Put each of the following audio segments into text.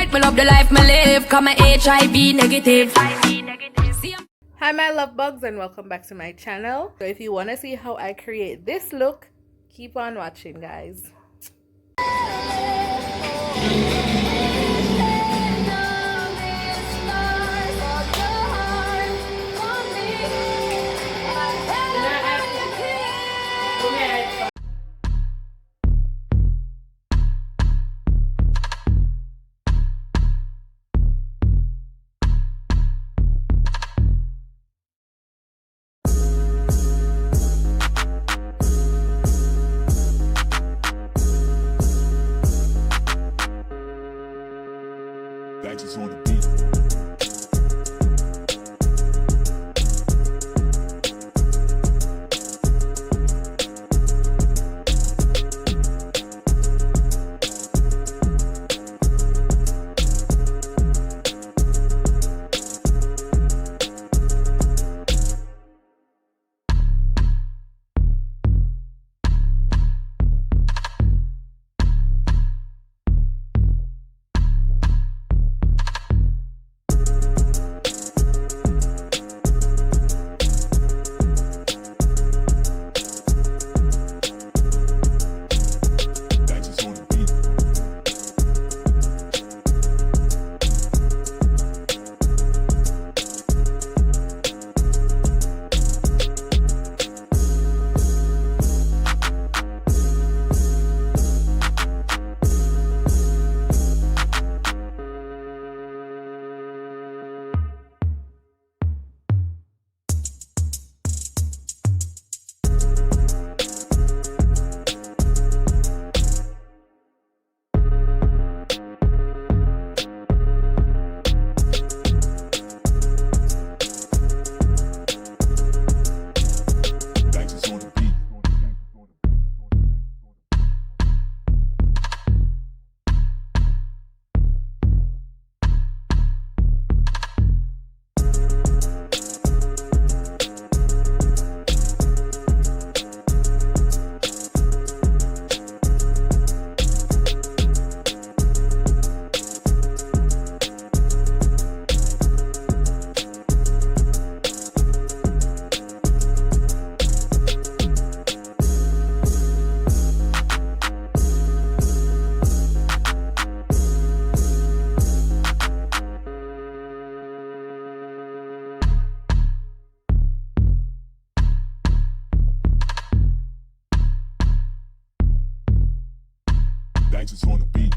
right, me love the life me live. Cause my HIV negative. Hi my love bugs and welcome back to my channel. So if you want to see how I create this look, keep on watching guys. Badges on the beat. Badges on the beat.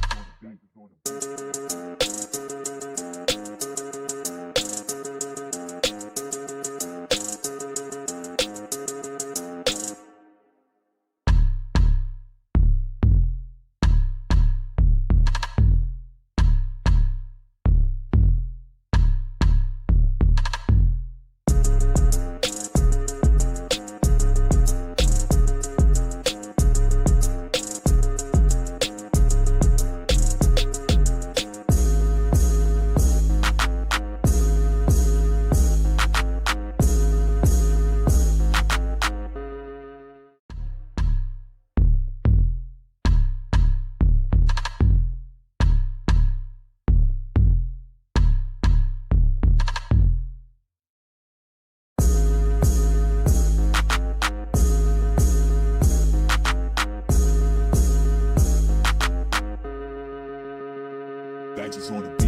Badges on the beat.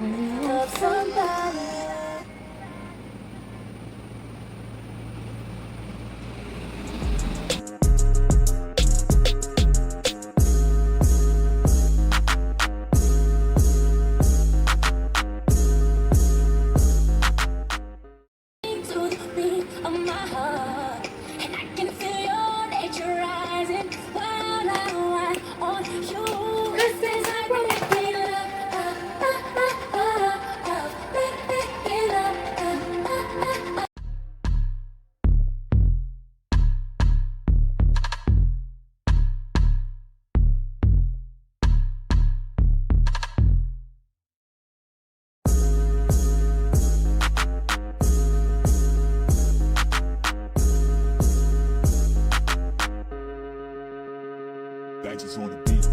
Love somebody. To the beat of my heart, and I can feel your nature rising while I ride on you. This is like when we feel love. Digits on the beat.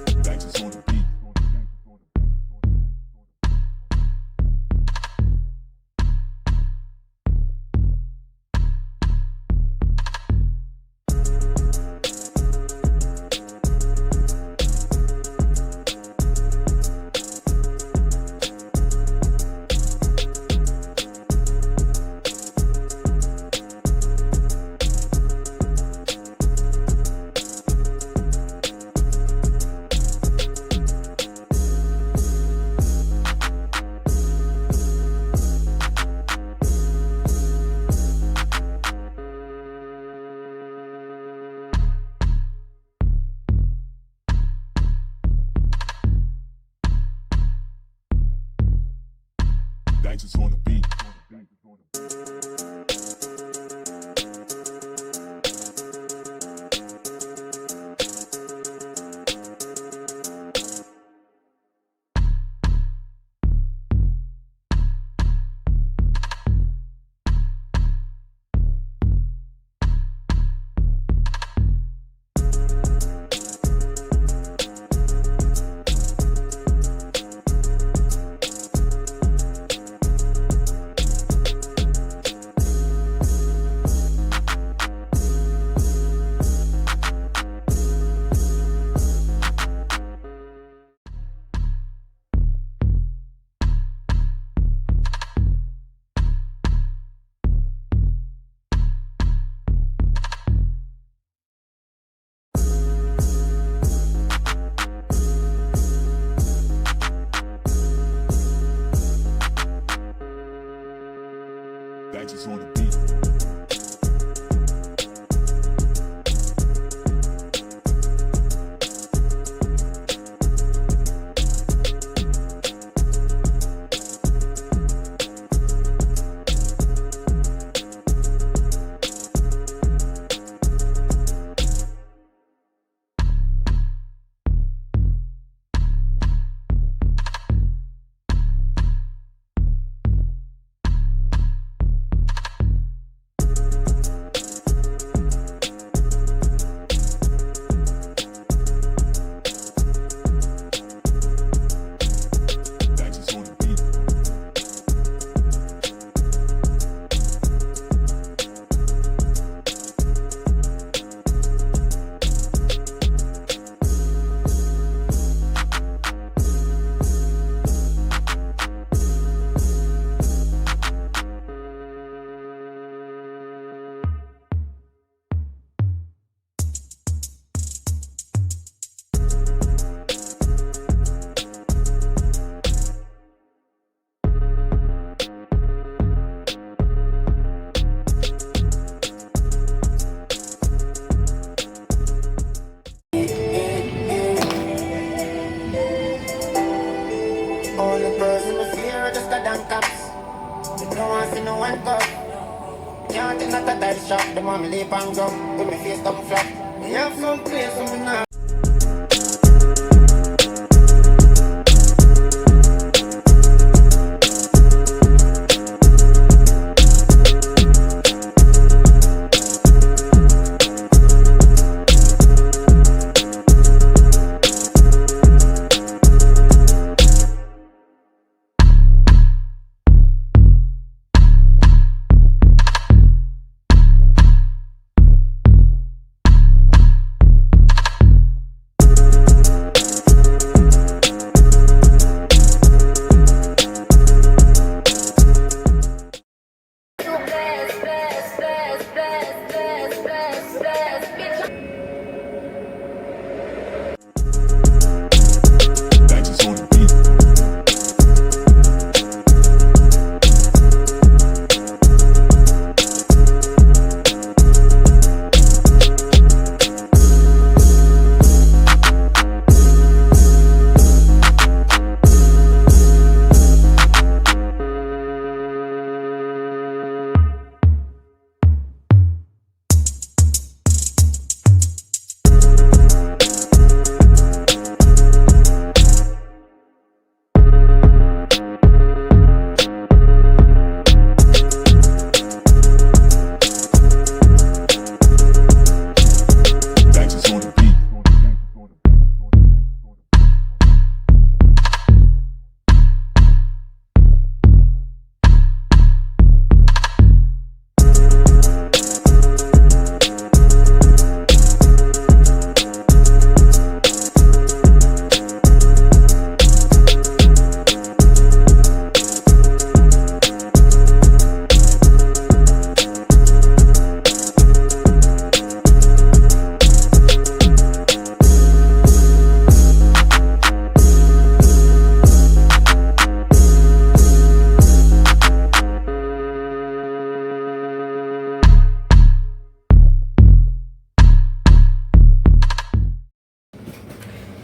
Digits on the beat. Digits on the beat. Digits on the beat. handcuff. Can't think that a dice shot. The mommy leap and go. With me face down flat. Me have some place for me now. Dances on the beat. Dances on the beat.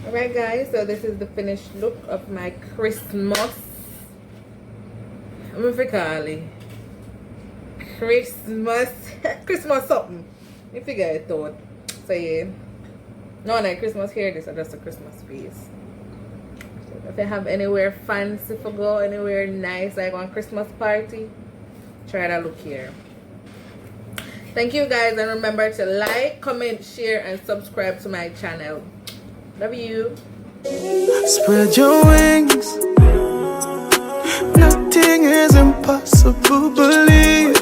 Alright guys, so this is the finished look of my Christmas. I'm gonna call it Christmas Christmas something. You figure it out. So yeah. No, like Christmas here, this is just a Christmas piece. So if you have anywhere fancy for go, anywhere nice like on Christmas party, try that look here. Thank you guys, and remember to like, comment, share and subscribe to my channel. Love you. Spread your wings. Nothing is impossible, believe.